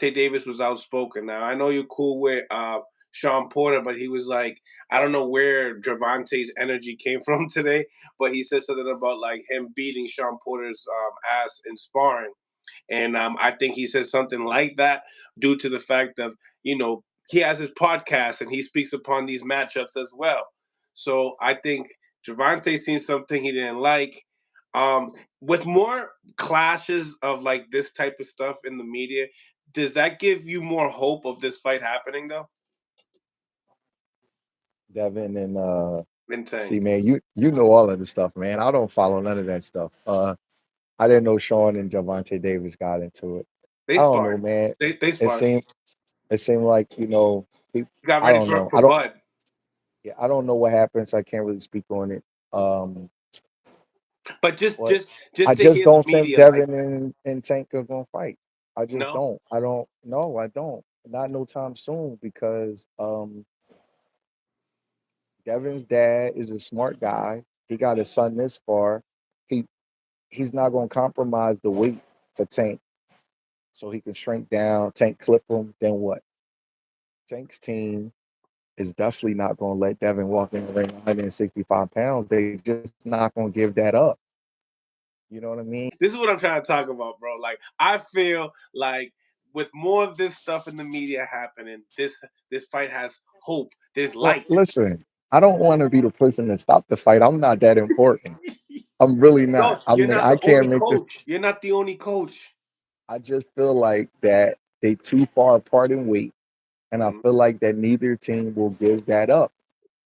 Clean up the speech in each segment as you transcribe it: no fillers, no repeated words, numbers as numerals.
Davis was outspoken. Now I know you're cool with Shawn Porter, but he was like, I don't know where Gervonta's energy came from today, but he said something about like him beating Shawn Porter's ass in sparring, and I think he said something like that due to the fact of he has his podcast and he speaks upon these matchups as well. So I think Gervonta seen something he didn't like. Um, with more clashes of like this type of stuff in the media, does that give you more hope of this fight happening though? Devin and In see, Tank, man, you know all of the stuff, man. I don't follow none of that stuff. I didn't know Shawn and Gervonta Davis got into it. they I don't know, sparred. man. They It sparred. seemed it seemed like Got I ready don't know. for Bud. Yeah, I don't know what happened, so I can't really speak on it. But just But just I just to just hear the don't think media like Devin and Tank are gonna fight. I just no. don't. I don't. No, I don't. Not no time soon because Devin's dad is a smart guy. He got his son this far. He he's not gonna compromise the weight for Tank, so he can shrink down. Tank clip him. Then what? Tank's team is definitely not gonna let Devin walk in the ring 165 pounds. They just not gonna give that up. You know what I mean? This is what I'm trying to talk about, bro. Like I feel like with more of this stuff in the media happening, this fight has hope. There's Well, light. listen, I don't want to be the person to stop the fight. I'm not that important. I'm really No, not. you're not I the can't only make this. coach. You're not the only coach. I just feel like that they too far apart in weight, and I Mhm. feel like that neither team will give that up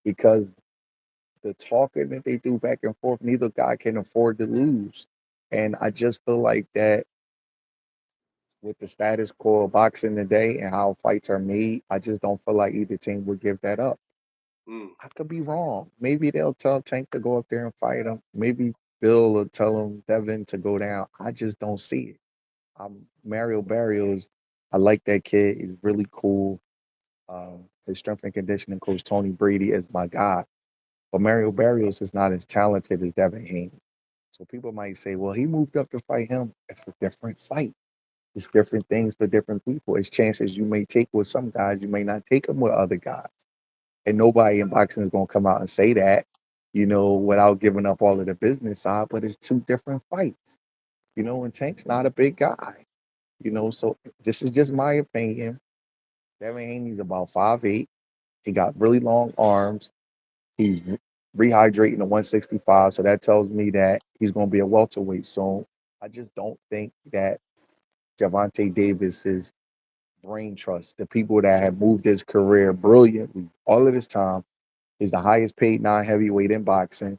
because the talking that they do back and forth, neither guy can afford to lose. And I just feel like that with the status quo of boxing today and how fights are made, I just don't feel like either team would give that up. Mm. I could be wrong. Maybe they'll tell Tank to go up there and fight him. Maybe Bill will tell him Devin to go down. I just don't see it. Mario Barrios, I like that kid. He's really cool. His strength and conditioning coach Tony Brady is my guy. But Mario Barrios is not as talented as Devin Haney. So people might say, well, he moved up to fight him. It's a different fight. It's different things for different people. It's chances you may take with some guys, you may not take them with other guys. And nobody in boxing is going to come out and say that, without giving up all of the business side. But it's two different fights, and Tank's not a big guy, So this is just my opinion. Devin Haney's about 5'8". He got really long arms. He's rehydrating to 165, so that tells me that he's going to be a welterweight soon. I just don't think that Gervonta Davis's brain trust, the people that have moved his career brilliantly all of this time, is the highest paid non-heavyweight in boxing.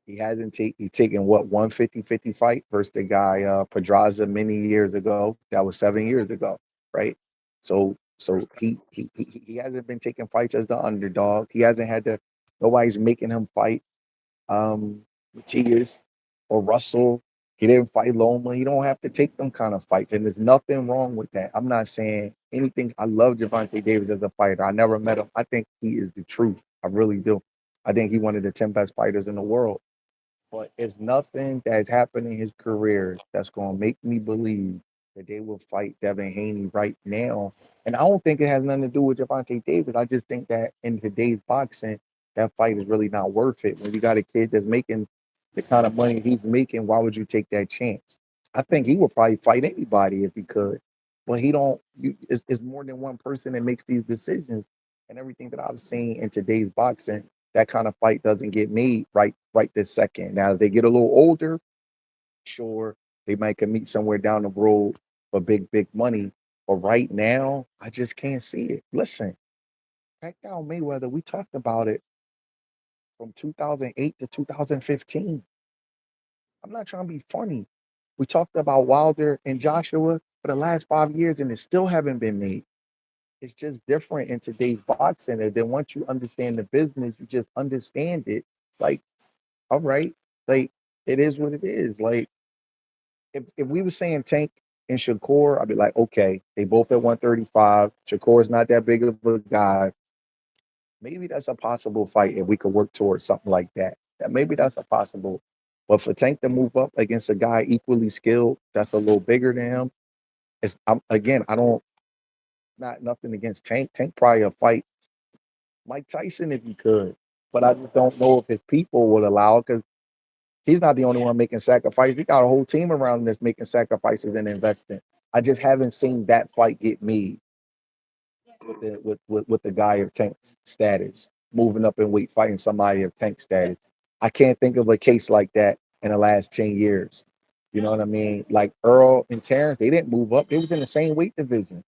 He's taken what 150 fight versus the guy Pedraza many years ago. That was 7 years ago, right? So he hasn't been taking fights as the underdog. He hasn't had to. Nobody's making him fight Matias or Russell. He didn't fight Loma. He don't have to take them kind of fights, and there's nothing wrong with that. I'm not saying anything. I love Gervonta Davis as a fighter. I never met him. I think he is the truth. I really do. I think he's one of the 10 best fighters in the world. But it's nothing that's happened in his career that's going to make me believe that they will fight Devin Haney right now. And I don't think it has nothing to do with Gervonta Davis. I just think that in today's boxing, that fight is really not worth it. When you got a kid that's making the kind of money he's making, why would you take that chance? I think he would probably fight anybody if he could. But he don't. It's more than one person that makes these decisions. And everything that I've seen in today's boxing, that kind of fight doesn't get made right this second. Now, if they get a little older, sure, they might can meet somewhere down the road for big money. But right now, I just can't see it. Listen, Pacquiao Mayweather, we talked about it from 2008 to 2015. I'm not trying to be funny. We talked about Wilder and Joshua for the last 5 years, and it still haven't been made. It's just different in today's boxing. And then once you understand the business, you just understand it. Like, all right, like it is what it is. Like if we were saying Tank and Shakur, I'd be like, okay, they both at 135. Shakur's not that big of a guy. Maybe that's a possible fight if we could work towards something like that. That maybe that's a possible. But for Tank to move up against a guy equally skilled, that's a little bigger than him, Again, I don't, not nothing against Tank. Tank probably a fight Mike Tyson if he could, but I just don't know if his people would allow it because he's not the only one making sacrifices. He got a whole team around him that's making sacrifices and investing. I just haven't seen that fight get made with Mm, the guy of Tank's status, moving up in weight, fighting somebody of Tank status. I can't think of a case like that in the last 10 years. You know what I mean? Like Earl and Terrence, they didn't move up. They was in the same weight division.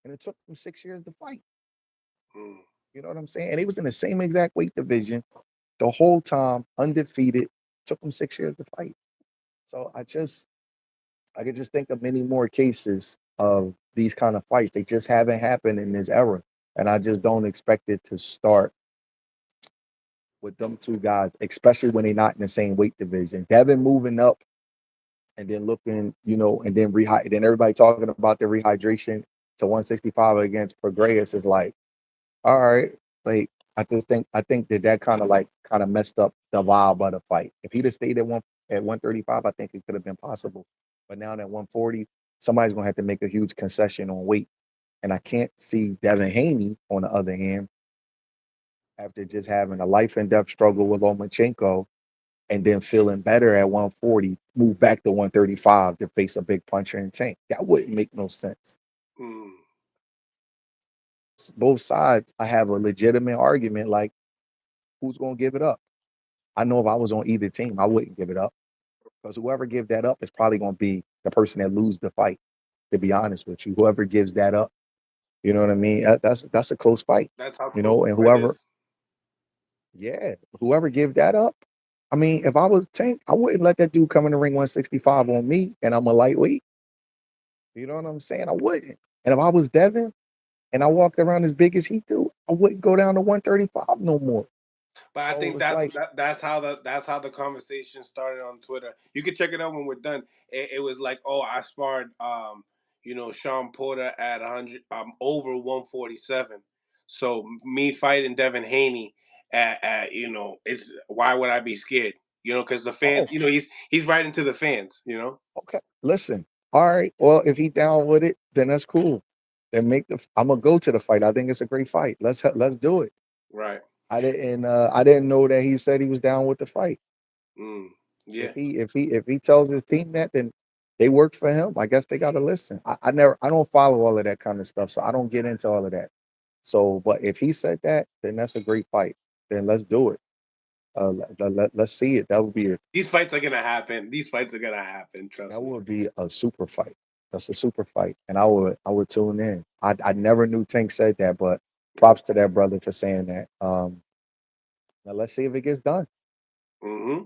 And it took them 6 years to fight. mm. You know what I'm saying? And they was in the same exact weight division the whole time, undefeated. Took them 6 years to fight. So I could just think of many more cases of these kind of fights. They just haven't happened in this era. And I just don't expect it to start with them two guys, especially when they're not in the same weight division. Devin moving up and then looking, and then then everybody talking about the rehydration to 165 against Prograis is like, all right, like I think that kind of messed up the vibe of the fight. If he'd have stayed at 135, I think it could have been possible. But now at 140, somebody's gonna have to make a huge concession on weight. And I can't see Devin Haney, on the other hand, after just having a life and death struggle with Lomachenko and then feeling better at 140, move back to 135 to face a big puncher and Tank. That wouldn't make no sense. Mm. Both sides, I have a legitimate argument like, who's gonna give it up? I know if I was on either team, I wouldn't give it up because whoever gives that up is probably going to be the person that lose the fight. To be honest with you, whoever gives that up, you know what I mean. That's a close fight, That's how close and the fight whoever, is. yeah, whoever give that up. I mean, if I was Tank, I wouldn't let that dude come in the ring 165 on me, and I'm a lightweight. You know what I'm saying? I wouldn't. And if I was Devin and I walked around as big as he do, I wouldn't go down to 135 no more. But I So think it's like, that's how the conversation started on Twitter. You can check it out when we're done. It was like, oh, I sparred Shawn Porter at 100 over 147. So me fighting Devin Haney at it's why would I be scared? Because the fans, oh, he's right into the fans. okay, listen. All right. Well, if he down with it, then that's cool. Then I'm gonna go to the fight. I think it's a great fight. Let's do it. Right. I didn't know that he said he was down with the fight. Mm. If Yeah. he tells his team that, then they work for him. I guess they gotta listen. I don't follow all of that kind of stuff, so I don't get into all of that. So, but if he said that, then that's a great fight. Then let's do it. Let's see it. These fights are gonna happen. These fights are gonna happen. Trust That me. would be a super fight. That's a super fight, and I would tune in. I never knew Tank said that, but props to that brother for saying that. Now let's see if it gets done. Hmm.